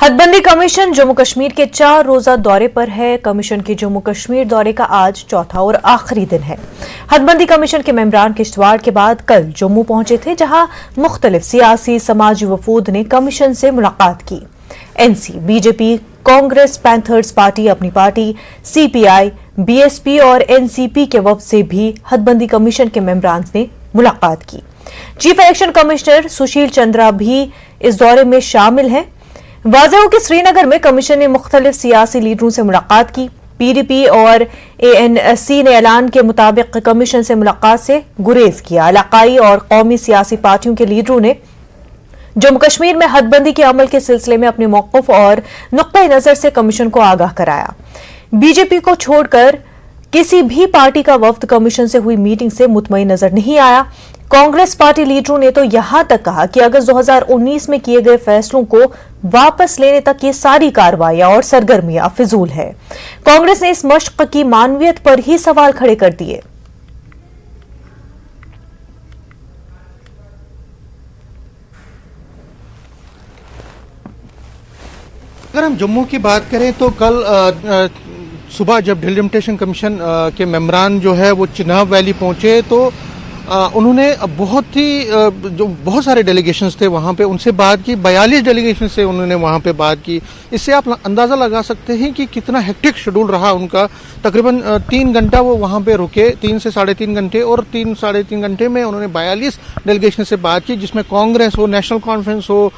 हदबंदी commission Jammu Kashmir के 4 रोजा दौरे पर है। कमीशन के जम्मू कश्मीर दौरे का आज चौथा और आखिरी दिन है। हदबंदी कमीशन के मेंबरान किश्तवाड़ के बाद कल जम्मू पहुंचे थे, जहां मुख्तलिफ सियासी समाजी वफूद ने कमीशन से मुलाकात की। NC, BJP, Congress, panthers party, अपनी पार्टी, सीपीआई, बीएसपी और एनसीपी के वफद से भी हदबंदी कमीशन के मेंबरान ने मुलाकात की। Chief election commissioner Sushil Chandra भी इस दौरे में शामिल हैं। वाज़ेह हो कि श्रीनगर में कमीशन ने मुख्तलिफ सियासी लीडरों से मुलाकात की। पीडीपी और एएनसी ने ऐलान के मुताबिक कमीशन से मुलाकात से गुरेज किया। इलाकाई और कौमी सियासी पार्टियों के लीडरों ने जम्मू कश्मीर में हदबंदी के अमल के सिलसिले में अपने मौक़िफ़ और नुक्ते नज़र से कमीशन को आगाह कराया। बीजेपी को छोड़कर किसी भी पार्टी का वफ्द कमीशन से हुई मीटिंग से मुतमईन नजर नहीं आया। कांग्रेस पार्टी लीडरों ने तो यहां तक कहा कि अगस्त 2019 में किए गए फैसलों को वापस लेने तक ये सारी कार्रवाइयां और सरगर्मियां फिजूल है। कांग्रेस ने इस मशक की मानवियत पर ही सवाल खड़े कर दिए। अगर हम जम्मू की बात करें तो कल सुबह जब डिलिमिटेशन कमीशन के मेंबरान जो है वो चिनाब वैली पहुंचे तो उन्होंने बहुत सारे डेलीगेशंस थे वहाँ पे, उनसे बात की। 42 डेलीगेशन से उन्होंने वहाँ पे बात की। इससे आप अंदाज़ा लगा सकते हैं कि कितना हेक्टिक शेड्यूल रहा उनका। तकरीबन 3 घंटा वो वहाँ पे रुके, 3 से 3.5 घंटे, और 3 साढ़े 3 घंटे में उन्होंने 42 डेलीगेशन से बात की, जिसमें कांग्रेस हो, नेशनल कॉन्फ्रेंस हो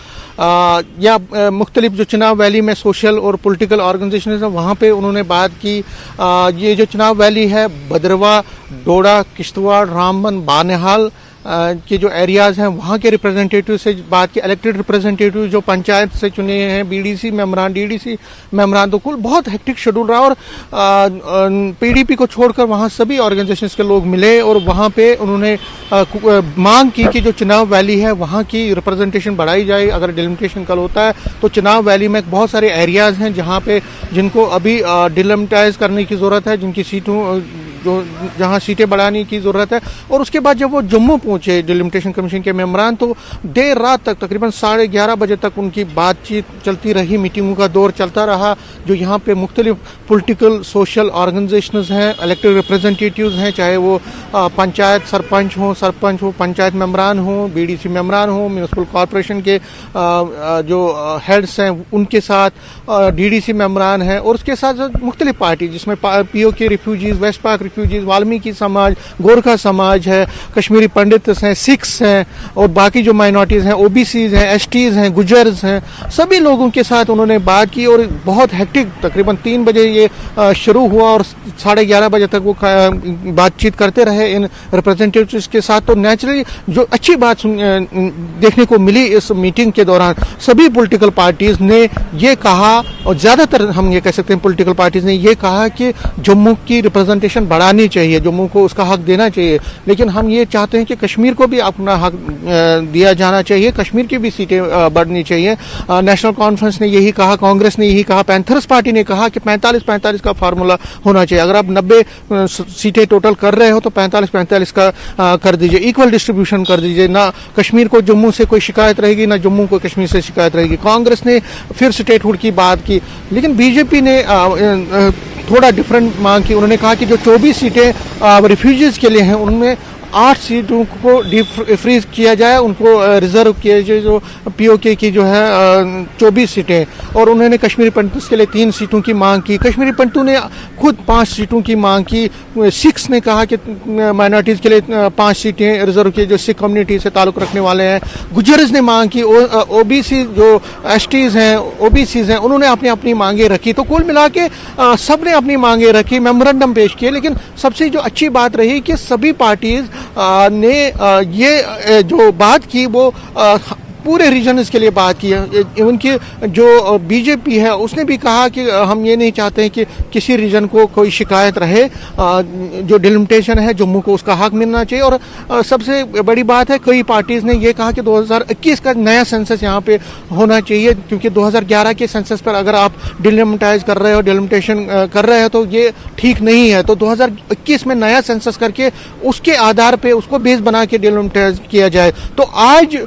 या मुख्तलिफ जो चिनाब वैली में सोशल और पॉलिटिकल ऑर्गेनाइजेशन है वहाँ पे उन्होंने बात की। ये जो चिनाब वैली है, भद्रवा, डोडा, किश्तवाड़, रामबन, बानिहाल के जो एरियाज़ हैं वहाँ के रिप्रेजेंटेटिव से बात की। इलेक्टेड रिप्रेजेंटेटिव जो पंचायत से चुने हैं, बीडीसी मेंबरान, डीडीसी मेंबरान, तो कुल बहुत हेक्टिक शेड्यूल रहा। और पीडीपी को छोड़कर वहाँ सभी ऑर्गेनाइजेशंस के लोग मिले और वहाँ पे उन्होंने मांग की कि जो चिनाब वैली है वहाँ की रिप्रेजेंटेशन बढ़ाई जाए। अगर डिलिमिटेशन कल होता है तो चिनाब वैली में बहुत सारे एरियाज़ हैं जहाँ पे जिनको अभी डिलिमिटाइज करने की ज़रूरत है, जिनकी सीटों जहाँ सीटें बढ़ाने की ज़रूरत है। और उसके बाद जब वो जम्मू पहुंचे डिलिमिटेशन कमीशन के मेंबरान, तो देर रात तक तकरीबन 11:30 बजे तक उनकी बातचीत चलती रही, मीटिंगों का दौर चलता रहा। जो यहाँ पे मुख्तलिफ पॉलिटिकल सोशल ऑर्गेनाइजेशंस हैं, इलेक्टेड रिप्रेजेंटेटिव्स हैं, चाहे वो पंचायत सरपंच हो, पंचायत मेंबरान हो, बीडीसी मेंबरान हो, म्यूनिसिपल कॉरपोरेशन के जो हेड्स हैं उनके साथ डीडीसी मेंबरान हैं, और उसके साथ मुख्तलिफ पार्टी जिसमें पीओके रिफ्यूजीज, वेस्ट पाक रिफ्यूजीज, वाल्मीकि समाज, गोरखा समाज है, कश्मीरी पंडित हैं, सिख्स हैं, और बाकी जो माइनॉरिटीज़ हैं, ओबीसीज हैं, एसटीज हैं, गुजर्स हैं, सभी लोगों के साथ उन्होंने बात की। और बहुत हेक्टिक, तकरीबन 3 बजे ये शुरू हुआ और 11:30 बजे तक वो बातचीत करते रहे इन रिप्रेजेंटेटिव्स के साथ। तो नेचुरली जो अच्छी बात देखने को मिली इस मीटिंग के दौरान, सभी पॉलिटिकल पार्टीज ने ये कहा, और ज़्यादातर हम ये कह सकते हैं पॉलिटिकल पार्टीज ने ये कहा कि जम्मू की रिप्रेजेंटेशन बढ़ानी चाहिए, जम्मू को उसका हक देना चाहिए। लेकिन हम ये चाहते हैं कि कश्मीर को भी अपना हक दिया जाना चाहिए, कश्मीर की भी सीटें बढ़नी चाहिए। नेशनल कॉन्फ्रेंस ने यही कहा, कांग्रेस ने यही कहा, पैंथर्स पार्टी ने कहा कि 45-45 का फार्मूला होना चाहिए। अगर आप 90 सीटें टोटल कर रहे हो तो 45-45 का कर दीजिए, इक्वल डिस्ट्रीब्यूशन कर दीजिए। ना कश्मीर को जम्मू से कोई शिकायत रहेगी, ना जम्मू को कश्मीर से शिकायत रहेगी। कांग्रेस ने फिर स्टेटहुड की बात की, लेकिन बीजेपी ने थोड़ा डिफरेंट मांग की। उन्होंने कहा कि जो 24 सीटें रिफ्यूजीज के लिए हैं उनमें 8 सीटों को फ्रीज किया जाए, उनको रिजर्व किया जाए, जो पीओके की जो है 24 सीटें। और उन्होंने कश्मीरी पंडितों के लिए 3 सीटों की मांग की। कश्मीरी पंडितों ने खुद 5 सीटों की मांग की। सिख्स ने कहा कि माइनॉरिटीज़ के लिए 5 सीटें रिजर्व की, जो सिख कम्युनिटी से ताल्लुक़ रखने वाले हैं। गुजर्स ने मांग की, ओबीसी जो एसटीज़ हैं, ओबीसीज हैं, उन्होंने अपनी अपनी मांगें रखी। तो कुल मिला के सब ने अपनी मांगें रखी, मेमोरेंडम पेश किए। लेकिन सबसे जो अच्छी बात रही कि सभी पार्टीज ने ये जो बात की वो पूरे रीजन्स के लिए बात की है। इवन कि जो बीजेपी है उसने भी कहा कि हम ये नहीं चाहते हैं कि किसी रीजन को कोई शिकायत रहे, जो डिलिमिटेशन है जम्मू को उसका हक मिलना चाहिए। और सबसे बड़ी बात है, कई पार्टीज़ ने ये कहा कि 2021 का नया सेंसस यहाँ पे होना चाहिए, क्योंकि 2011 के सेंसस पर अगर आप डिलिमिटाइज कर रहे हो, डिलिमिटेशन कर रहे हो तो ये ठीक नहीं है। तो 2021 में नया सेंसस करके उसके आधार पे उसको बेस बना के डिलिमिटाइज किया जाए। तो आज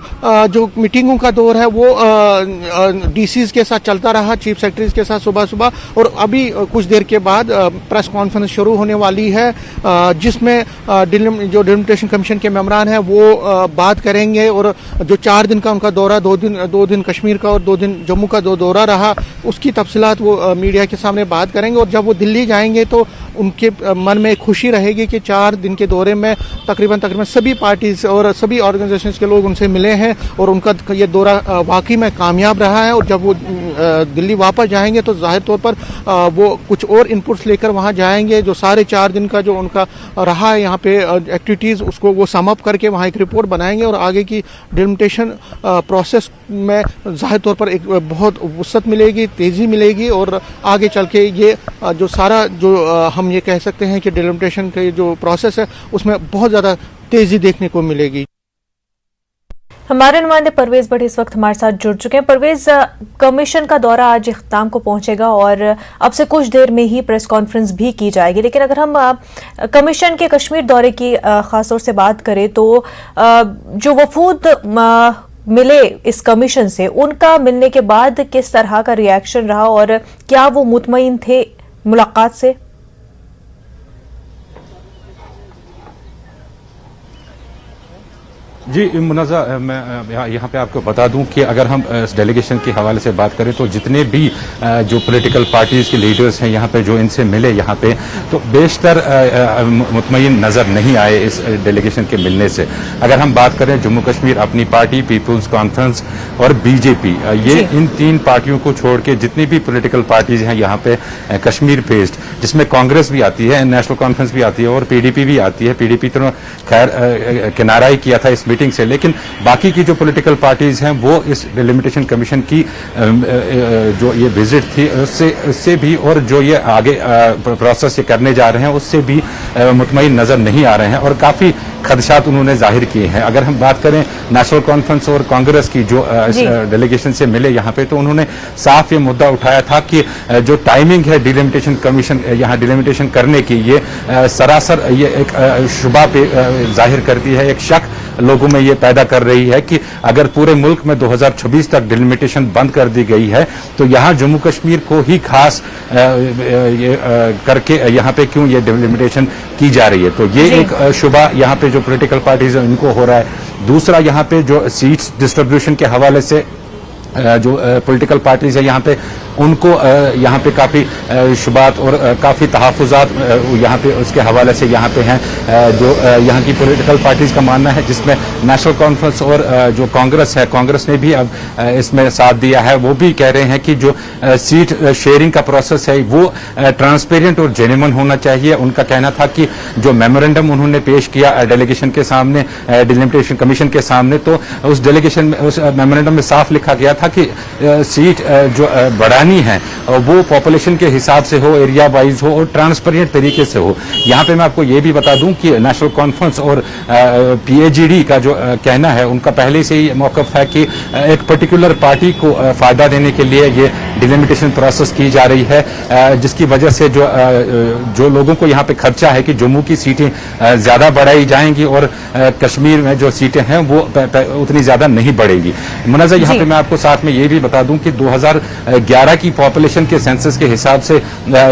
जो मीटिंगों का दौर है वो डीसीज के साथ चलता रहा, चीफ सेक्रेटरीज के साथ सुबह सुबह, और अभी कुछ देर के बाद प्रेस कॉन्फ्रेंस शुरू होने वाली है जिसमें जो डिलिमिटेशन कमीशन के मेंबरान हैं वो बात करेंगे, और जो 4 दिन का उनका दौरा, 2 दिन कश्मीर का और 2 दिन जम्मू का दौरा रहा, उसकी तफसीलात वो मीडिया के सामने बात करेंगे। और जब वो दिल्ली जाएंगे तो उनके मन में खुशी रहेगी कि 4 दिन के दौरे में तकरीबन सभी पार्टीज और सभी ऑर्गेनाइजेशंस के लोग उनसे मिले हैं और उनका ये दौरा वाकई में कामयाब रहा है। और जब वो दिल्ली वापस जाएंगे तो जाहिर तौर पर वो कुछ और इनपुट्स लेकर वहाँ जाएंगे, जो सारे 4 दिन का जो उनका रहा है यहाँ पे एक्टिविटीज़, उसको वो सम अप करके वहाँ एक रिपोर्ट बनाएंगे और आगे की डिलिमिटेशन प्रोसेस में जाहिर तौर पर एक बहुत वसअत मिलेगी, तेज़ी मिलेगी, और आगे चल के ये जो सारा जो हम ये कह सकते हैं कि डिलिमिटेशन का जो प्रोसेस है उसमें बहुत ज़्यादा तेज़ी देखने को मिलेगी। हमारे नुमाइंदे परवेज भट्ट इस वक्त हमारे साथ जुड़ चुके हैं। परवेज, कमीशन का दौरा आज इख्तिताम को पहुंचेगा और अब से कुछ देर में ही प्रेस कॉन्फ्रेंस भी की जाएगी, लेकिन अगर हम कमीशन के कश्मीर दौरे की खास तौर से बात करें तो जो वफूद मिले इस कमीशन से, उनका मिलने के बाद किस तरह का रिएक्शन रहा और क्या वो मुतमईन थे मुलाकात से? जी मुनज़्ज़ा, मैं यहाँ पे आपको बता दूं कि अगर हम इस डेलीगेशन के हवाले से बात करें तो जितने भी जो पॉलिटिकल पार्टीज़ के लीडर्स हैं यहाँ पे जो इनसे मिले यहाँ पे, तो बेशतर मुतमईन नज़र नहीं आए इस डेलीगेशन के मिलने से। अगर हम बात करें जम्मू कश्मीर अपनी पार्टी, पीपल्स कॉन्फ्रेंस और बीजेपी, ये इन 3 पार्टियों को छोड़ के जितनी भी पॉलिटिकल पार्टीज़ हैं यहाँ पे कश्मीर बेस्ड, जिसमें कांग्रेस भी आती है, नेशनल कॉन्फ्रेंस भी आती है और पीडीपी भी आती है। पीडीपी तो खैर किनारा ही किया था इस मीटिंग से, लेकिन बाकी की जो पॉलिटिकल पार्टीज हैं वो इस डिलिमिटेशन कमीशन की जो ये विजिट थी उससे भी, और जो ये आगे प्रोसेस ये करने जा रहे हैं उससे भी मुतमईन नजर नहीं आ रहे हैं और काफी खदशात उन्होंने जाहिर किए हैं। अगर हम बात करें नेशनल कॉन्फ्रेंस और कांग्रेस की जो इस डेलीगेशन से मिले यहाँ पे, तो उन्होंने साफ ये मुद्दा उठाया था कि जो टाइमिंग है डिलिमिटेशन कमीशन यहाँ डिलिमिटेशन करने की, ये सरासर ये एक शुबा पे जाहिर करती है, एक शक लोगों में ये पैदा कर रही है कि अगर पूरे मुल्क में 2026 तक डिलिमिटेशन बंद कर दी गई है तो यहाँ जम्मू कश्मीर को ही खास करके यहाँ पे क्यों ये डिलिमिटेशन की जा रही है। तो ये एक शुबा यहाँ पे जो पॉलिटिकल पार्टीज है उनको हो रहा है। दूसरा, यहाँ पे जो सीट्स डिस्ट्रीब्यूशन के हवाले से जो पॉलिटिकल पार्टीज है यहाँ पे, उनको यहाँ पे काफ़ी शुबात और काफ़ी तहफ़्फ़ुज़ात यहाँ पे उसके हवाले से यहाँ पे हैं। जो यहाँ की पॉलिटिकल पार्टीज़ का मानना है, जिसमें नेशनल कॉन्फ्रेंस और जो कांग्रेस है, कांग्रेस ने भी अब इसमें साथ दिया है, वो भी कह रहे हैं कि जो सीट शेयरिंग का प्रोसेस है वो ट्रांसपेरेंट और जेन्युइन होना चाहिए। उनका कहना था कि जो मेमोरेंडम उन्होंने पेश किया डेलीगेशन के सामने, डिलिमिटेशन कमीशन के सामने, तो उस डेलीगेशन में, उस मेमोरेंडम में साफ लिखा गया था कि सीट जो बढ़ानी है वो पॉपुलेशन के हिसाब से हो, एरिया वाइज हो और ट्रांसपेरेंट तरीके से हो। यहाँ पे मैं आपको ये भी बता दूं कि नेशनल कॉन्फ्रेंस और पीएजीडी का जो कहना है, उनका पहले से ही मौक़िफ़ है कि एक पर्टिकुलर पार्टी को फायदा देने के लिए ये डिलिमिटेशन प्रोसेस की जा रही है, जिसकी वजह से जो लोगों को यहाँ पे खर्चा है कि जम्मू की सीटें ज्यादा बढ़ाई जाएंगी और कश्मीर में जो सीटें हैं वो उतनी ज्यादा नहीं बढ़ेगी। मुनज़्ज़ा, यहाँ पे मैं आपको साथ में ये भी बता दूं कि 2011 की पॉपुलेशन के सेंसस के हिसाब से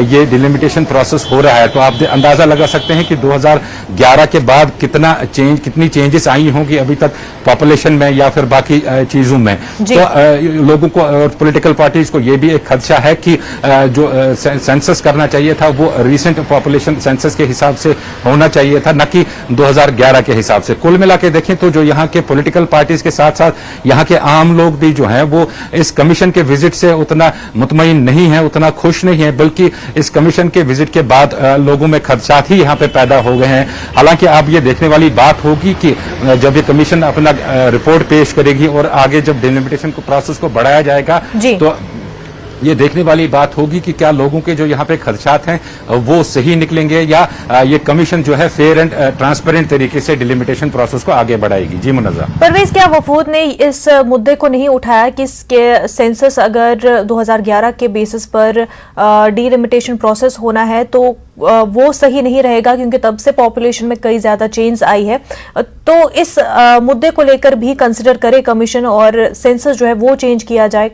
ये डिलिमिटेशन प्रोसेस हो रहा है, तो आप अंदाजा लगा सकते हैं कि 2011 के बाद कितनी चेंजेस आई होंगी अभी तक पॉपुलेशन में या फिर बाकी चीजों में। तो लोगों को और पॉलिटिकल पार्टीज को ये भी एक खदशा है कि जो सेंसस करना चाहिए था वो रिसेंट पॉपुलेशन सेंसस के हिसाब से होना चाहिए था, न कि 2011 के हिसाब से। कुल मिला के देखें तो जो यहाँ के पॉलिटिकल पार्टीज के साथ साथ यहाँ के आम लोग भी जो हैं वो इस कमीशन के विजिट से उतना मुतमईन नहीं है, उतना खुश नहीं है, बल्कि इस कमीशन के विजिट के बाद लोगों में खदशात ही यहाँ पे पैदा हो गए हैं। हालांकि अब ये देखने वाली बात होगी कि जब ये कमीशन अपना रिपोर्ट पेश करेगी और आगे जब डिलिमिटेशन को प्रोसेस को बढ़ाया जाएगा ये देखने वाली बात होगी कि क्या लोगों के जो यहाँ पे खदशात हैं वो सही निकलेंगे या ये कमीशन जो है फेयर एंड ट्रांसपेरेंट तरीके से डिलिमिटेशन प्रोसेस को आगे बढ़ाएगी। जी मुनज़्ज़ा। परवेज, क्या वफूद ने इस मुद्दे को नहीं उठाया कि इसके सेंसस अगर 2011 के बेसिस पर डिलिमिटेशन प्रोसेस होना है तो वो सही नहीं रहेगा, क्योंकि तब से पॉपुलेशन में कई ज्यादा चेंज आई है, तो इस मुद्दे को लेकर भी कंसिडर करे कमीशन और सेंसस जो है वो चेंज किया जाए?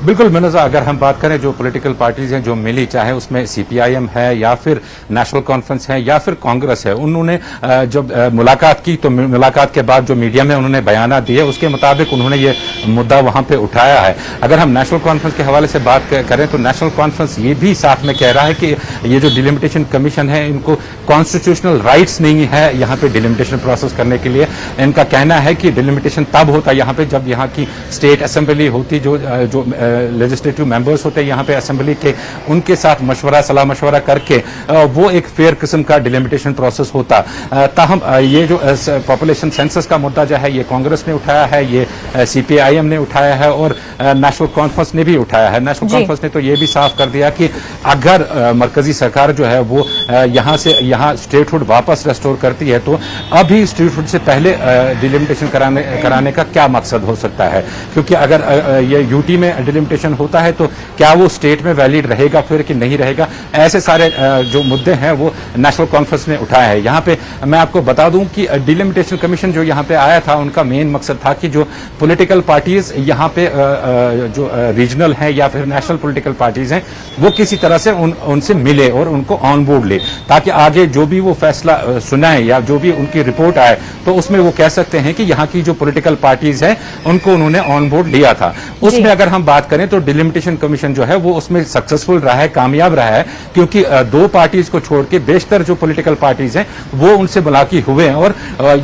बिल्कुल मुनज़्ज़ा, अगर हम बात करें जो पॉलिटिकल पार्टीज हैं जो मिली, चाहे उसमें सीपीआईएम है या फिर नेशनल कॉन्फ्रेंस है या फिर कांग्रेस है, उन्होंने जब मुलाकात की तो मुलाकात के बाद जो मीडिया में उन्होंने बयानात दिए उसके मुताबिक उन्होंने ये मुद्दा वहां पे उठाया है। अगर हम नेशनल कॉन्फ्रेंस के हवाले से बात करें तो नेशनल कॉन्फ्रेंस ये भी साथ में कह रहा है कि ये जो डिलिमिटेशन कमीशन है इनको कॉन्स्टिट्यूशनल राइट्स नहीं है यहाँ पे डिलिमिटेशन प्रोसेस करने के लिए। इनका कहना है कि डिलिमिटेशन तब होता है यहाँ पे जब यहाँ की स्टेट असेंबली होती, जो लेजिस्लेटिव मेंबर्स होते हैं यहाँ पे असेंबली के, उनके साथ सलाह मशवरा करके वो एक फेयर किस्म का डिलिमिटेशन प्रोसेस होता। ताहम ये जो पॉपुलेशन सेंसस का मुद्दा जो है ये कांग्रेस ने उठाया है, ये सीपीआईएम ने उठाया है और नेशनल कॉन्फ्रेंस ने भी उठाया है। नेशनल कॉन्फ्रेंस ने तो ये भी साफ कर दिया कि अगर मरकजी सरकार जो है वो यहाँ स्टेटहुड वापस रेस्टोर करती है तो अभी स्टेटहुड से पहले डिलिमिटेशन कराने का क्या मकसद हो सकता है, क्योंकि अगर ये यूटी में डिलिमिटेशन होता है तो क्या वो स्टेट में वैलिड रहेगा फिर कि नहीं रहेगा। ऐसे सारे जो मुद्दे हैं वो नेशनल कॉन्फ्रेंस ने उठाया है। यहाँ पे मैं आपको बता दूं कि डिलिमिटेशन कमीशन जो यहाँ पे आया था उनका मेन मकसद था कि जो पॉलिटिकल पार्टीज यहाँ पे जो रीजनल हैं या फिर नेशनल पॉलिटिकल पार्टीज हैं वो किसी तरह से उनसे मिले और उनको ऑन बोर्ड ले, ताकि आगे जो भी वो फैसला सुनाए या जो भी उनकी रिपोर्ट आए तो उसमें वो कह सकते हैं कि यहाँ की जो पॉलिटिकल पार्टीज हैं उनको उन्होंने ऑन बोर्ड लिया था। उसमें अगर हम बात करें तो डिलिमिटेशन कमीशन जो है वो उसमें सक्सेसफुल रहा है, कामयाब रहा है, क्योंकि दो पार्टीज को छोड़ के बेशतर जो पॉलिटिकल पार्टीज हैं वो उनसे मुलाकी हुए हैं और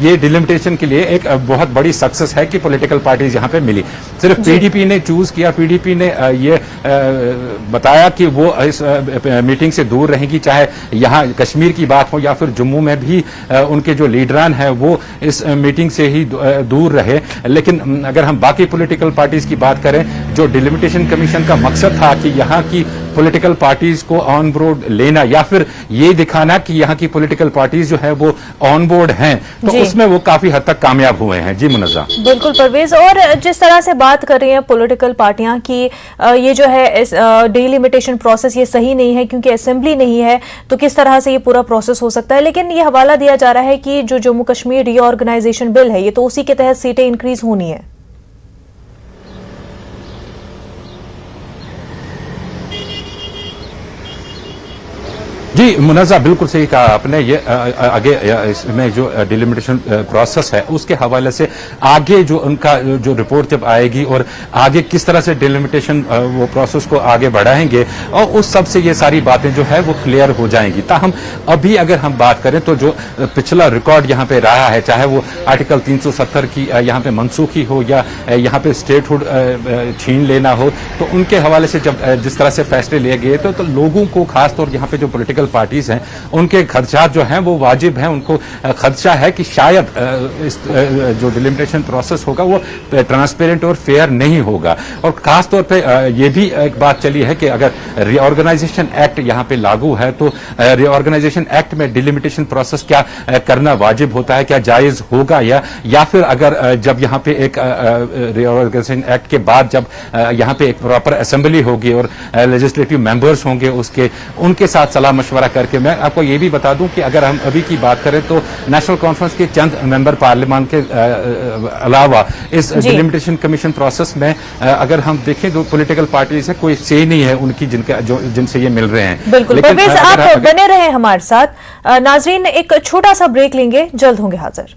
ये डिलिमिटेशन के लिए एक बहुत बड़ी सक्सेस है कि पॉलिटिकल पार्टीज यहाँ पे मिली। सिर्फ पीडीपी ने चूज किया, पीडीपी ने ये बताया कि वो इस मीटिंग से दूर रहेगी, चाहे यहाँ कश्मीर की बात हो या फिर जम्मू में भी उनके जो लीडरान है वो इस मीटिंग से ही दूर रहे। लेकिन अगर हम बाकी पॉलिटिकल पार्टीज की बात करें, जो डिलिमिटेशन कमीशन का मकसद था कि यहाँ की पॉलिटिकल पार्टीज को ऑन बोर्ड लेना या फिर ये दिखाना कि यहाँ की पॉलिटिकल पार्टीज जो है वो ऑन बोर्ड हैं, तो उसमें वो काफी हद तक कामयाब हुए हैं। जी मुनज़्ज़ा। बिल्कुल परवेज, और जिस तरह से बात कर रही हैं पॉलिटिकल पार्टियां कि ये जो है डिलिमिटेशन प्रोसेस ये सही नहीं है क्योंकि असेंबली नहीं है, तो किस तरह से ये पूरा प्रोसेस हो सकता है। लेकिन ये हवाला दिया जा रहा है कि जो जम्मू कश्मीर रीऑर्गेनाइजेशन बिल है ये तो उसी के तहत सीटें इंक्रीज होनी है। जी मुनज़्ज़ा, बिल्कुल सही कहा आपने। ये आगे इसमें जो डिलिमिटेशन प्रोसेस है उसके हवाले से आगे जो उनका जो रिपोर्ट जब आएगी और आगे किस तरह से डिलिमिटेशन वो प्रोसेस को आगे बढ़ाएंगे और उस सब से ये सारी बातें जो है वो क्लियर हो जाएंगी। ताहम अभी अगर हम बात करें तो जो पिछला रिकॉर्ड यहाँ पे रहा है, चाहे वो आर्टिकल 370 की यहाँ पे मनसूखी हो या यहाँ पे स्टेटहुड छीन लेना हो, तो उनके हवाले से जब जिस तरह से फैसले लिए गए तो लोगों को खासतौर यहाँ पे जो पॉलिटिकल पार्टीज हैं उनके खर्चात जो हैं वो वाजिब हैं। उनको खदशा है कि शायद इस जो डिलिमिटेशन प्रोसेस होगा वो ट्रांसपेरेंट और फेयर नहीं होगा। और खास तौर पे ये भी एक बात चली है कि अगर रीऑर्गेनाइजेशन एक्ट यहाँ पे लागू है तो रीऑर्गेनाइजेशन एक्ट में डिलिमिटेशन प्रोसेस क्या करना वाजिब होता है, क्या जायज होगा, या फिर अगर जब यहाँ पे एक रीऑर्गेनाइजेशन एक्ट के बाद जब यहाँ पे एक प्रॉपर असेंबली होगी और लेजिस्लेटिव मेंबर्स होंगे उनके साथ सलाह मशवरा करके, मैं आपको ये भी बता दूं कि अगर हम अभी की बात करें तो नेशनल कॉन्फ्रेंस के चंद मेंबर पार्लियामेंट के अलावा इस डिलिमिटेशन कमीशन प्रोसेस में अगर हम देखें तो पॉलिटिकल पार्टीज है कोई से नहीं है उनकी जिनसे ये मिल रहे हैं। बिल्कुल परवेज, आप बने रहे हमारे साथ। नाजरीन, एक छोटा सा ब्रेक लेंगे, जल्द होंगे हाजिर।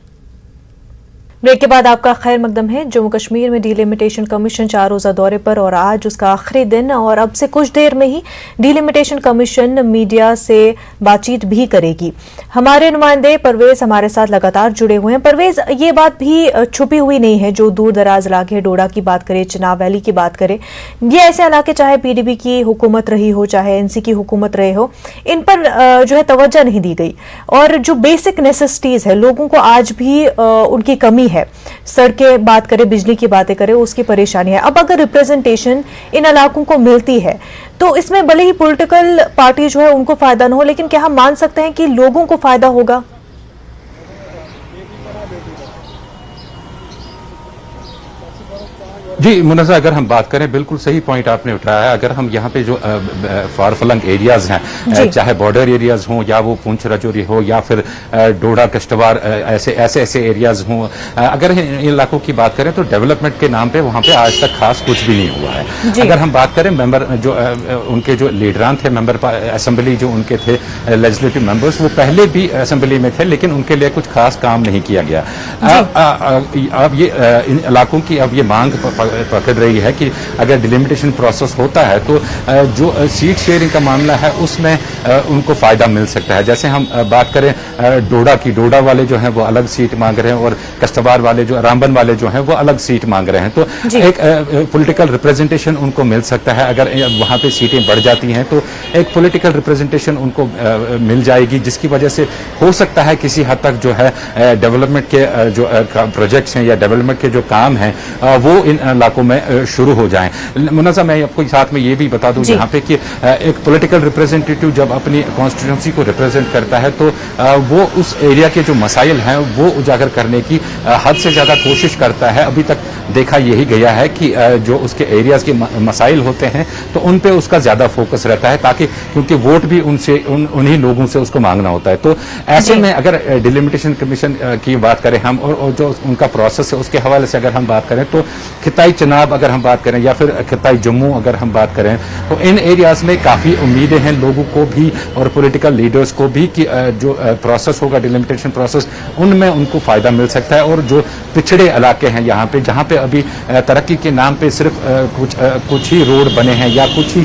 ब्रेक के बाद आपका खैर मकदम है। जम्मू कश्मीर में डिलिमिटेशन कमीशन 4 रोजा दौरे पर और आज उसका आखिरी दिन, और अब से कुछ देर में ही डिलिमिटेशन कमीशन मीडिया से बातचीत भी करेगी। हमारे नुमाइंदे परवेज हमारे साथ लगातार जुड़े हुए हैं। परवेज, ये बात भी छुपी हुई नहीं है, जो दूर दराज इलाके डोडा की बात करें, चिनाब वैली की बात करें, ये ऐसे इलाके चाहे पीडीपी की हुकूमत रही हो चाहे एनसी की हुकूमत रहे हो, इन पर जो है तवज्जो नहीं दी गई। और जो बेसिक नेसेसिटीज है लोगों को आज भी उनकी कमी है, सड़कें बात करें, बिजली की बातें करें, उसकी परेशानी है। अब अगर रिप्रेजेंटेशन इन इलाकों को मिलती है तो इसमें भले ही पॉलिटिकल पार्टी जो है उनको फायदा न हो, लेकिन क्या हम मान सकते हैं कि लोगों को फायदा होगा? जी मुनज़्ज़ा, अगर हम बात करें, बिल्कुल सही पॉइंट आपने उठाया है। अगर हम यहाँ पे जो फार फ्लंग एरियाज हैं, चाहे बॉर्डर एरियाज हों या वो पुंछ राजौरी हो या फिर डोडा कश्तवाड़, ऐसे एरियाज हों, अगर इन इलाकों की बात करें तो डेवलपमेंट के नाम पे वहाँ पे आज तक खास कुछ भी नहीं हुआ है। अगर हम बात करें मेंबर जो उनके जो लीडरान थे, मेंबर असेंबली जो उनके थे, लेजिस्लेटिव मेंबर्स, वो पहले भी असेंबली में थे लेकिन उनके लिए कुछ खास काम नहीं किया गया। अब ये इन इलाकों की अब ये मांग पकड़ रही है कि अगर डिलिमिटेशन प्रोसेस होता है तो जो सीट शेयरिंग का मामला है उसमें उनको फायदा मिल सकता है। जैसे हम बात करें डोडा की, डोडा वाले जो हैं वो अलग सीट मांग रहे हैं और कश्तवाड़ वाले जो, रामबन वाले जो हैं वो अलग सीट मांग रहे हैं। तो एक पॉलिटिकल रिप्रेजेंटेशन उनको मिल सकता है। अगर वहां पे सीटें बढ़ जाती हैं तो एक पॉलिटिकल रिप्रेजेंटेशन उनको मिल जाएगी, जिसकी वजह से हो सकता है किसी हद तक जो है डेवलपमेंट के जो प्रोजेक्ट्स हैं या डेवलपमेंट के जो काम हैं वो इन इलाकों में शुरू हो जाएं। मुनज़्ज़ा, मैं आपको साथ में ये भी बता दूं यहाँ पे कि एक पॉलिटिकल रिप्रेजेंटेटिव जब अपनी कॉन्स्टिट्यूंसी को रिप्रेजेंट करता है तो वो उस एरिया के जो मसाइल हैं वो उजागर करने की हद से ज्यादा कोशिश करता है। अभी तक देखा यही गया है कि जो उसके एरियाज के मसाइल होते हैं तो उन पे उसका ज्यादा फोकस रहता है, ताकि क्योंकि वोट भी उनसे उन्हीं लोगों से उसको मांगना होता है। तो ऐसे में अगर डिलिमिटेशन कमीशन की बात करें हम और जो उनका प्रोसेस है उसके हवाले से अगर हम बात करें तो खिताई चनाब अगर हम बात करें या फिर खिताई जम्मू अगर हम बात करें तो इन एरियाज में काफी उम्मीदें हैं लोगों को भी और पॉलिटिकल लीडर्स को भी कि जो प्रोसेस होगा डिलिमिटेशन प्रोसेस, उनमें उनको फायदा मिल सकता है। और जो पिछड़े इलाके हैं यहाँ पे, जहाँ पे अभी तरक्की के नाम पे सिर्फ कुछ ही रोड बने हैं या कुछ ही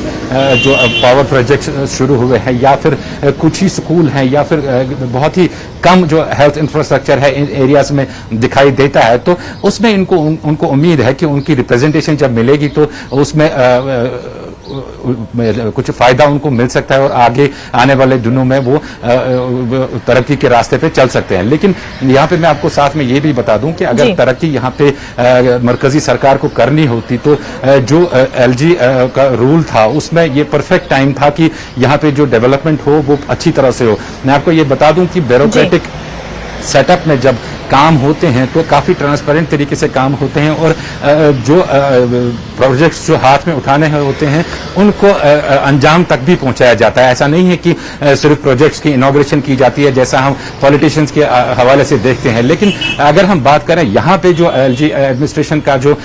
जो पावर प्रोजेक्ट शुरू हुए हैं या फिर कुछ ही स्कूल हैं या फिर बहुत ही कम जो हेल्थ इंफ्रास्ट्रक्चर है इन एरियाज में दिखाई देता है, तो उसमें उनको उम्मीद है कि उनकी रिप्रेजेंटेशन जब मिलेगी तो उसमें कुछ फायदा उनको मिल सकता है और आगे आने वाले दिनों में वो तरक्की के रास्ते पे चल सकते हैं। लेकिन यहाँ पे मैं आपको साथ में ये भी बता दूं कि अगर तरक्की यहाँ पे मरकजी सरकार को करनी होती तो जो एलजी का रूल था उसमें ये परफेक्ट टाइम था कि यहाँ पे जो डेवलपमेंट हो वो अच्छी तरह से हो। मैं आपको ये बता दूं कि ब्यूरोक्रेटिक सेटअप में जब काम होते हैं तो काफी ट्रांसपेरेंट तरीके से काम होते हैं और जो प्रोजेक्ट्स जो हाथ में उठाने होते हैं उनको अंजाम तक भी पहुंचाया जाता है। ऐसा नहीं है कि सिर्फ प्रोजेक्ट्स की इनॉग्रेशन की जाती है जैसा हम पॉलिटिशियंस के हवाले से देखते हैं। लेकिन अगर हम बात करें यहाँ पे जो एलजी एडमिनिस्ट्रेशन का जो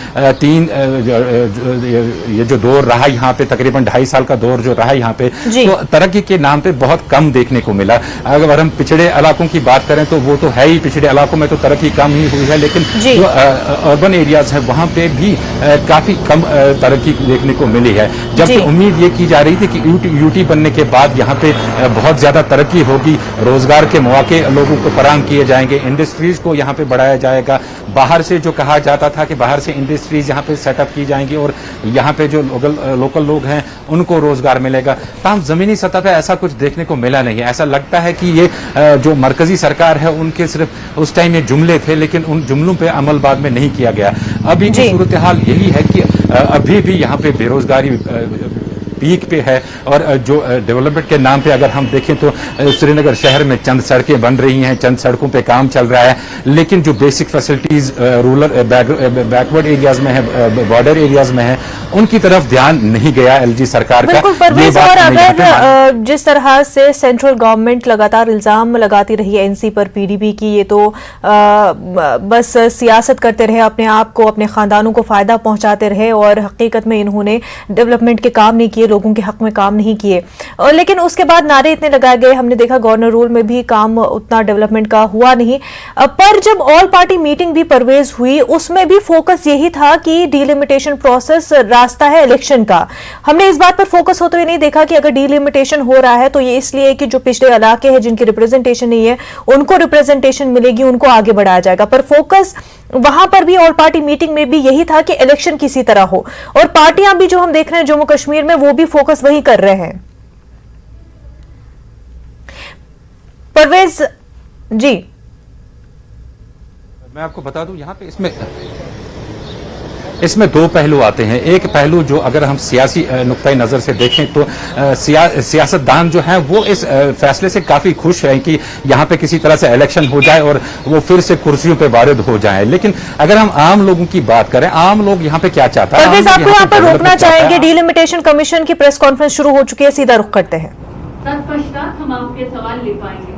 ये जो दौर रहा यहाँ पे, तकरीबन 2.5 साल का दौर जो रहा यहाँ पे, तो तरक्की के नाम पे बहुत कम देखने को मिला। अगर हम पिछड़े इलाकों की बात करें तो वो तो है ही, पिछड़े इलाकों में तो तरक्की कम ही हुई है, लेकिन जो अर्बन एरियाज है वहां पे भी काफी कम तरक्की देखने को मिली है। जबकि उम्मीद ये की जा रही थी कि यूटी बनने के बाद यहाँ पे बहुत ज्यादा तरक्की होगी, रोजगार के मौके लोगों को फराहम किए जाएंगे, इंडस्ट्रीज को यहाँ पे बढ़ाया जाएगा। बाहर से जो कहा जाता था कि बाहर से इंडस्ट्रीज यहाँ पे सेटअप की जाएंगी और यहाँ पे जो लोकल लोग हैं उनको रोजगार मिलेगा। ताहम जमीनी सतह पे ऐसा कुछ देखने को मिला नहीं है। ऐसा लगता है कि ये जो मरकजी सरकार है उनके सिर्फ उस टाइम ये जुमले थे, लेकिन उन जुमलों पे अमल बाद में नहीं किया गया। अभी की सूरत हाल यही है कि अभी भी यहाँ पे बेरोजगारी पीक पे है और जो डेवलपमेंट के नाम पे अगर हम देखें तो श्रीनगर शहर में चंद सड़कें बन रही हैं, चंद सड़कों पे काम चल रहा है, लेकिन जो basic facilities rural backward areas में है, बॉर्डर एरियाज में है, उनकी तरफ ध्यान नहीं गया एलजी सरकार का। परवेज, और अगर जिस तरह से सेंट्रल गवर्नमेंट लगातार इल्जाम लगाती रही है एनसी पर, पीडीपी की, ये तो बस सियासत करते रहे, अपने आप को, अपने खानदानों को फायदा पहुंचाते रहे और हकीकत में इन्होंने डेवलपमेंट के काम नहीं किए, लोगों के हक में काम नहीं किए। लेकिन उसके बाद नारे इतने लगाए गए, हमने देखा गवर्नर रूल में भी काम उतना डेवलपमेंट का हुआ नहीं। पर जब ऑल पार्टी मीटिंग भी परवेज हुई उसमें भी फोकस यही था कि डिलिमिटेशन प्रोसेस रास्ता है इलेक्शन का। हमने इस बात पर फोकस होते हुए नहीं देखा कि अगर डिलिमिटेशन हो रहा है तो ये इसलिए कि जो पिछड़े इलाके हैं जिनकी रिप्रेजेंटेशन नहीं है उनको रिप्रेजेंटेशन मिलेगी, उनको आगे बढ़ाया जाएगा। पर फोकस वहां पर भी ऑल पार्टी मीटिंग में भी यही था कि इलेक्शन किसी तरह हो, और पार्टियां भी जो हम देख रहे हैं जम्मू कश्मीर में वो भी फोकस वही कर रहे हैं। परवेज जी, میں آپ کو بتا دوں یہاں پہ اس میں دو پہلو آتے ہیں. ایک پہلو جو اگر ہم سیاسی نقطۂ نظر سے دیکھیں تو سیاستدان جو ہیں وہ اس فیصلے سے کافی خوش ہیں کہ یہاں پہ کسی طرح سے الیکشن ہو جائے اور وہ پھر سے کرسیوں پہ وارد ہو جائیں. لیکن اگر ہم عام لوگوں کی بات کریں, عام لوگ یہاں پہ کیا چاہتا ہے؟ پرویز آپ کو یہاں پر روکنا چاہیں گے, ڈیلیمیٹیشن کمیشن کی پریس کانفرنس شروع ہو چکی ہے, سیدھا رخ کرتے ہیں. تتپشچات ہم آپ کے سوال لے پائیں گے.